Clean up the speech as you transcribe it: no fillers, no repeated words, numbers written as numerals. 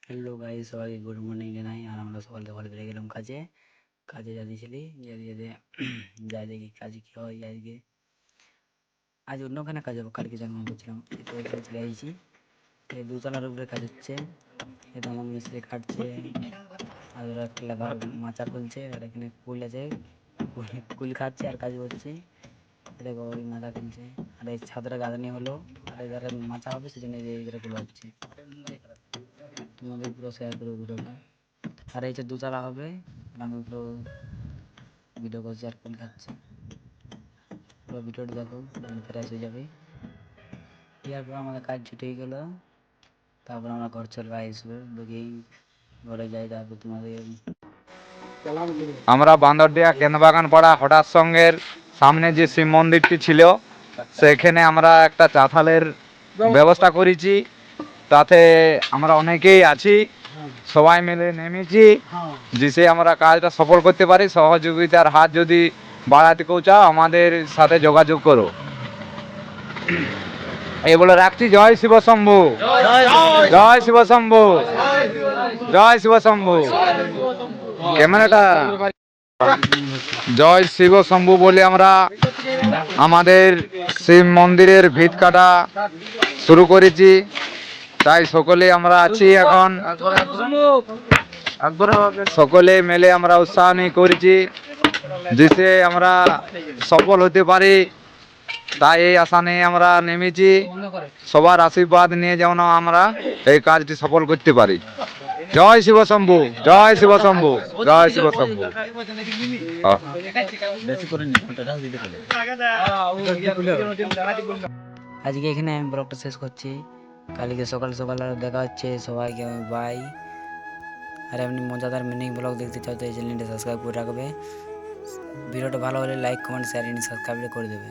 Hello guys, সবাইকে good morning জানাই। আর আমরা সকাল সকাল বেরিয়ে গেলাম কাজে যাচ্ছিলি যেতে যেতে যাই দেখি কাজে কী হয়। আজ অন্যখানে কাজ হবে, কালকে জন্ম করছিলাম তো এখানে চলে আসছি। এই দুতলার উপরে কাজ হচ্ছে, এটা আমার মিস্ত্রি কাটছে আর ওরা একটা লেবার মাচা খুলছে। আর এখানে কুল আছে, কুল খাচ্ছে আর কাজ করছে। এটা ওই মাচা খুলছে আর এই ছাদটা গাঁদানি হলো আর এধারে মাচা হবে, সেজন্য এই ধারে গুলো হচ্ছে। তোমাদের পুরো শেয়ার করে ভিডিওটা। আর এই যে দুতলা হবে, আমি পুরো ভিডিও করছি আর কোন খাচ্ছে। পুরো ভিডিওটা দেখো, ফ্রেশ হয়ে যাবে। এরপর আমাদের কাজ ছুটে গেল, তারপর আমরা ঘর চলে আসবো। দেখি ঘরে যাই, তারপর তোমাদের আমরা বান্দরডিয়া কেন্দ্রবাগান পাড়া হঠাৎ সঙ্গের সামনে যে শিব মন্দিরটি ছিল সেখানে আমরা একটা চাতালের ব্যবস্থা করেছি। তাতে আমরা অনেকেই আছি, সবাই মিলে নেমেছি যে আমরা কাজটা সফল করতে পারি। সহযোগিতার হাত যদি বাড়াতে কেউ চাও, আমাদের সাথে যোগাযোগ করো। এই বলে রাখছি। জয় শিব শম্ভু, জয় শিব শম্ভু, জয় শিব শম্ভু। ক্যামেরাটা জয় শিব শম্ভু বলে আমরা আমাদের শিব মন্দিরের ভিত কাটা শুরু করেছি। তাই সকলে আমরা আছি এখন, সকলে মিলে আমরা উৎসাহ নিয়ে করেছি যাতে আমরা সফল হতে পারি। তাই এই আশা নিয়ে আমরা নেমেছি, সবার আশীর্বাদ নিয়ে যেন আমরা এই কাজটি সফল করতে পারি। জয় শিব শম্ভু, জয় শিব শম্ভু, জয় শিব শম্ভু। আজকে এখানে আমি ব্লগটা শেষ করছি। কালকে সকাল সকাল দেখা হচ্ছে। সবাইকে আমি বাই। আর এমনি মজাদার মিনি ব্লগ দেখতে চাও তো এই চ্যানেলটা সাবস্ক্রাইব করে রাখবে। ভিডিওটা ভালো হলে লাইক কমেন্ট শেয়ার সাবস্ক্রাইব করে দেবে।